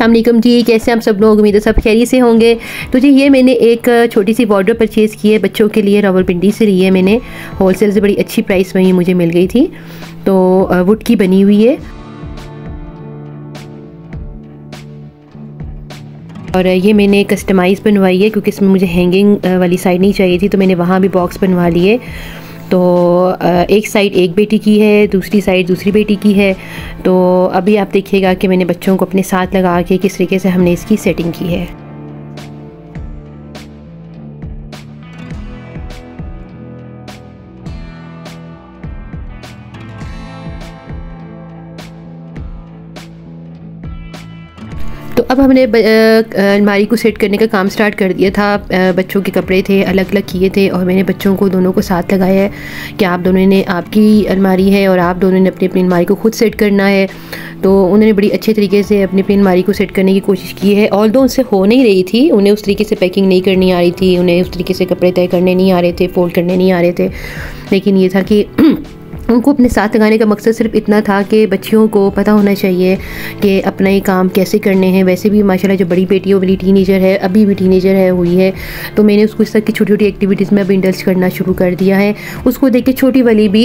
अस्सलाम वालेकुम जी, कैसे हैं आप सब लोग। उम्मीद है सब खैरियत से होंगे। तो जी ये मैंने एक छोटी सी वार्डरोब परचेज़ की है बच्चों के लिए, रावलपिंडी से ली है मैंने। होलसेल से बड़ी अच्छी प्राइस में मुझे मिल गई थी। तो वुड की बनी हुई है और ये मैंने कस्टमाइज़ बनवाई है क्योंकि इसमें मुझे हैंगिंग वाली साइड नहीं चाहिए थी, तो मैंने वहाँ भी बॉक्स बनवा लिए। तो एक साइड एक बेटी की है, दूसरी साइड दूसरी बेटी की है। तो अभी आप देखिएगा कि मैंने बच्चों को अपने साथ लगा के किस तरीके से हमने इसकी सेटिंग की है। तो अब हमने अलमारी को सेट करने का काम स्टार्ट कर दिया था। बच्चों के कपड़े थे अलग अलग किए थे और मैंने बच्चों को दोनों को साथ लगाया है कि आप दोनों ने, आपकी अलमारी है और आप दोनों ने अपनी अपनी अलमारी को खुद सेट करना है। तो उन्होंने बड़ी अच्छे तरीके से अपनी अपनी अलमारी को सेट करने की कोशिश की है। ऑल्दो उनसे हो नहीं रही थी, उन्हें उस तरीके से पैकिंग नहीं करनी आ रही थी, उन्हें उस तरीके से कपड़े तय करने नहीं आ रहे थे, फोल्ड करने नहीं आ रहे थे। लेकिन ये था कि उनको अपने साथ लगाने का मकसद सिर्फ इतना था कि बच्चियों को पता होना चाहिए कि अपना ये काम कैसे करने हैं। वैसे भी माशाल्लाह जो बड़ी बेटी है वो मेरी टीनेजर है, अभी भी टीनेजर है हुई है। तो मैंने उसको इस तरह की छोटी छोटी एक्टिविटीज़ में अब इंडल्ज करना शुरू कर दिया है। उसको देख के छोटी वाली भी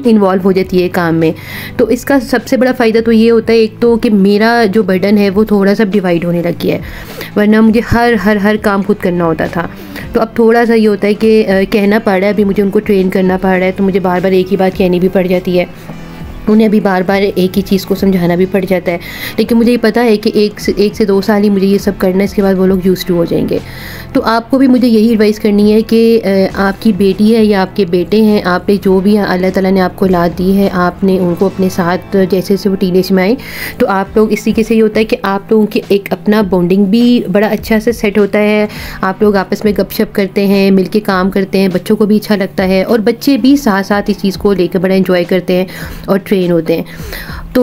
इन्वॉल्व हो जाती है काम में। तो इसका सबसे बड़ा फ़ायदा तो ये होता है, एक तो कि मेरा जो बर्डन है वो थोड़ा सा डिवाइड होने लग गया है, वरना मुझे हर काम खुद करना होता था। तो अब थोड़ा सा ये होता है कि कहना पड़ रहा है, अभी मुझे उनको ट्रेन करना पड़ रहा है, तो मुझे बार बार एक ही बात कहनी भी पड़ जाती है, उन्हें अभी बार बार एक ही चीज़ को समझाना भी पड़ जाता है। लेकिन मुझे ये पता है कि एक से 2 साल ही मुझे ये सब करना है, इसके बाद वो लोग यूज़ टू हो जाएंगे। तो आपको भी मुझे यही एडवाइस करनी है कि आपकी बेटी है या आपके बेटे हैं, आपने जो भी अल्लाह ताला ने आपको औलाद दी है, आपने उनको अपने साथ जैसे वो टीनेज में आए, तो आप लोग इस तरीके से ये होता है कि आप लोगों की एक अपना बॉन्डिंग भी बड़ा अच्छा से सेट होता है। आप लोग आपस में गपशप करते हैं, मिल के काम करते हैं, बच्चों को भी अच्छा लगता है और बच्चे भी साथ साथ इस चीज़ को लेकर बड़ा इंजॉय करते हैं और ट्रेन होते हैं। तो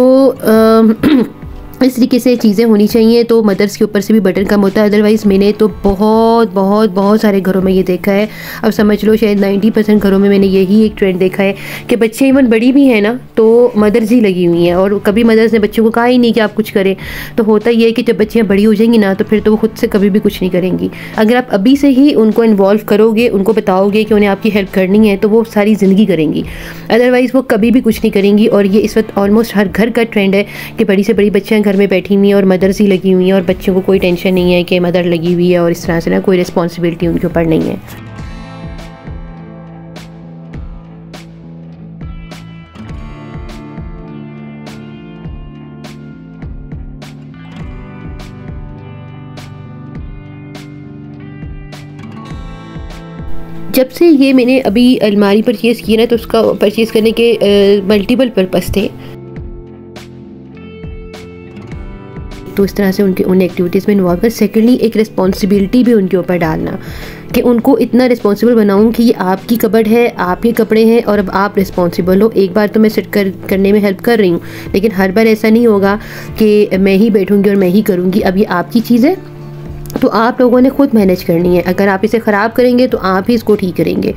इस तरीके से चीज़ें होनी चाहिए। तो मदर्स के ऊपर से भी बटन कम होता है। अदरवाइज़ मैंने तो बहुत सारे घरों में ये देखा है, अब समझ लो शायद 90% घरों में मैंने यही एक ट्रेंड देखा है कि बच्चे इवन बड़ी भी हैं ना तो मदर्स ही लगी हुई हैं और कभी मदर्स ने बच्चों को कहा ही नहीं कि आप कुछ करें। तो होता ये है कि जब बच्चियाँ बड़ी हो जाएंगी ना तो फिर तो वो खुद से कभी भी कुछ नहीं करेंगी। अगर आप अभी से ही उनको इन्वॉल्व करोगे, उनको बताओगे कि उन्हें आपकी हेल्प करनी है, तो वो सारी ज़िंदगी करेंगी। अदरवाइज़ वो कभी भी कुछ नहीं करेंगी। और ये इस वक्त ऑलमोस्ट हर घर का ट्रेंड है कि बड़ी से बड़ी बच्चियाँ घर में बैठी हुई हैं और मदर्स ही लगी हुई हैं और बच्चों को कोई टेंशन नहीं है कि मदर लगी हुई है और इस तरह से ना कोई रिस्पॉन्सिबिलिटी उनके ऊपर नहीं है। जब से ये मैंने अभी अलमारी परचेज़ की ना तो उसका परचेज़ करने के मल्टीपल पर्पस थे। तो इस तरह से उन एक्टिविटीज़ में इन्वॉल्व कर, सेकेंडली एक रिस्पॉन्सिबिलिटी भी उनके ऊपर डालना कि उनको इतना रिस्पॉन्सिबल बनाऊं कि ये आपकी कबर्ड है, आपके कपड़े हैं और अब आप रिस्पॉन्सिबल हो। एक बार तो मैं सेट करने में हेल्प कर रही हूँ, लेकिन हर बार ऐसा नहीं होगा कि मैं ही बैठूँगी और मैं ही करूँगी। अब ये आपकी चीज़ है तो आप लोगों ने खुद मैनेज करनी है। अगर आप इसे ख़राब करेंगे तो आप ही इसको ठीक करेंगे।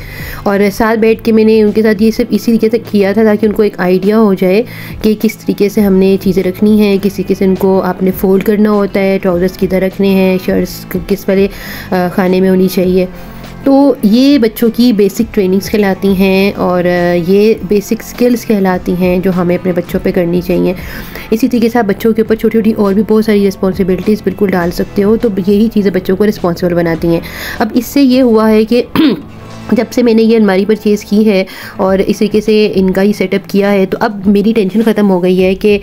और साथ बैठ के मैंने उनके साथ ये सब इसी तरीके से किया था ताकि उनको एक आइडिया हो जाए कि किस तरीके से हमने चीज़ें रखनी है, किस तरीके से उनको आपने फ़ोल्ड करना होता है, ट्राउज़र्स किधर रखने हैं, शर्ट्स किस वाले खाने में होनी चाहिए। तो ये बच्चों की बेसिक ट्रेनिंग्स कहलाती हैं और ये बेसिक स्किल्स कहलाती हैं जो हमें अपने बच्चों पे करनी चाहिए। इसी तरीके से आप बच्चों के ऊपर छोटी छोटी और भी बहुत सारी रिस्पॉन्सिबिलिटीज़ बिल्कुल डाल सकते हो। तो यही चीज़ें बच्चों को रिस्पॉन्सिबल बनाती हैं। अब इससे ये हुआ है कि जब से मैंने ये अलमारी परचेज़ की है और इस तरीके से इनका ही सेटअप किया है, तो अब मेरी टेंशन ख़त्म हो गई है कि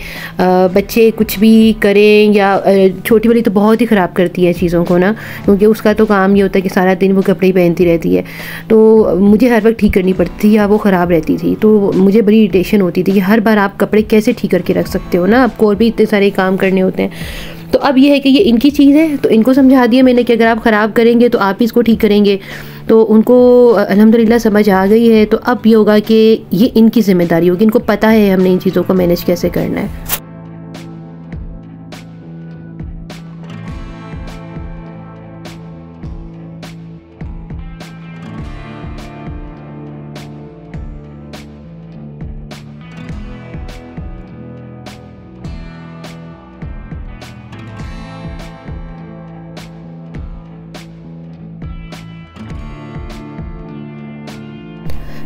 बच्चे कुछ भी करें या छोटी वाली तो बहुत ही ख़राब करती है चीज़ों को ना, क्योंकि उसका तो काम ये होता है कि सारा दिन वो कपड़े ही पहनती रहती है। तो मुझे हर वक्त ठीक करनी पड़ती थी या वो ख़राब रहती थी, तो मुझे बड़ी इरिटेशन होती थी कि हर बार आप कपड़े कैसे ठीक करके रख सकते हो ना, आपको और भी इतने सारे काम करने होते हैं। तो अब ये है कि ये इनकी चीज़ है, तो इनको समझा दिया मैंने कि अगर आप ख़राब करेंगे तो आप ही इसको ठीक करेंगे। तो उनको अल्हम्दुलिल्लाह समझ आ गई है। तो अब ये होगा कि ये इनकी ज़िम्मेदारी होगी, इनको पता है हमने इन चीज़ों को मैनेज कैसे करना है।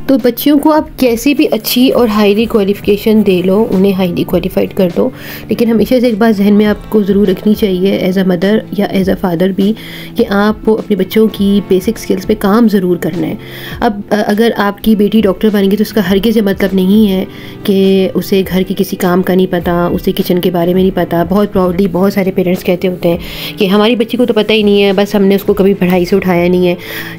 तो बच्चियों को आप कैसी भी अच्छी और हाईली क्वालिफ़िकेशन दे लो, उन्हें हाईली क्वालिफाइड कर दो, लेकिन हमेशा से एक बात जहन में आपको ज़रूर रखनी चाहिए एज़ अ मदर या एज़ अ फादर भी, कि आपको अपने बच्चों की बेसिक स्किल्स पे काम ज़रूर करना है। अब अगर आपकी बेटी डॉक्टर बनेगी तो उसका हरगिज़ मतलब नहीं है कि उसे घर के किसी काम का नहीं पता, उसे किचन के बारे में नहीं पता। बहुत प्राउडली बहुत सारे पेरेंट्स कहते होते हैं कि हमारी बच्ची को तो पता ही नहीं है, बस हमने उसको कभी पढ़ाई से उठाया नहीं है।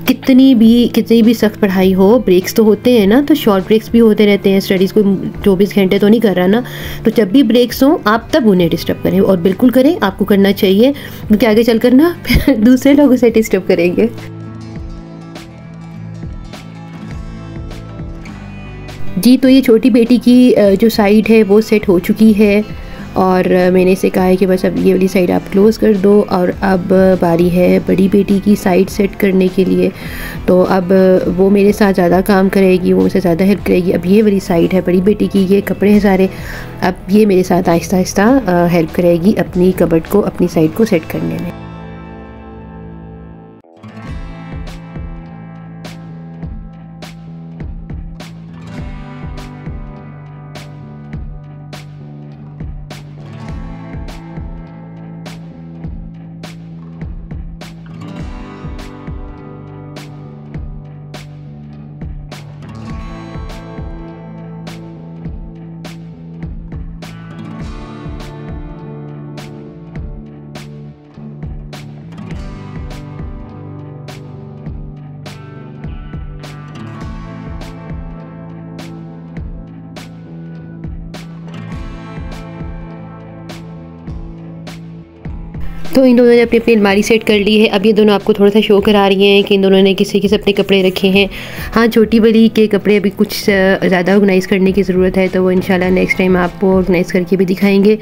कितनी भी सख्त पढ़ाई हो, ब्रेक्स तो होते हैं ना, तो शॉर्ट ब्रेक्स भी होते रहते हैं। स्टडीज़ को 24 घंटे तो नहीं कर रहा ना, तो जब भी ब्रेक्स हो आप तब उन्हें डिस्टर्ब करें, और बिल्कुल करें, आपको करना चाहिए, क्योंकि आगे चलकर ना दूसरे लोग उसे डिस्टर्ब करेंगे। जी, तो ये छोटी बेटी की जो साइड है वो सेट हो चुकी है, और मैंने इसे कहा है कि बस अब ये वाली साइड आप क्लोज़ कर दो, और अब बारी है बड़ी बेटी की साइड सेट करने के लिए। तो अब वो मेरे साथ ज़्यादा काम करेगी, वो मुझसे ज़्यादा हेल्प करेगी। अब ये वाली साइड है बड़ी बेटी की, ये कपड़े हैं सारे, अब ये मेरे साथ आहिस्ता आहिस्ता हेल्प करेगी अपनी कबर्ड को, अपनी साइड को सेट करने में। तो इन दोनों ने अपनी अपनी अलमारी सेट कर ली है। अब ये दोनों आपको थोड़ा सा शो करा रही हैं कि इन दोनों ने किसी किस अपने कपड़े रखे हैं। हाँ, छोटी बड़ी के कपड़े अभी कुछ ज़्यादा ऑर्गेनाइज़ करने की ज़रूरत है, तो वो इंशाल्लाह नेक्स्ट टाइम आपको ऑर्गेनाइज़ करके भी दिखाएंगे।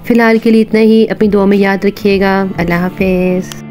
फ़िलहाल के लिए इतना ही। अपनी दुआ में याद रखिएगा। अल्लाह हाफ़िज़।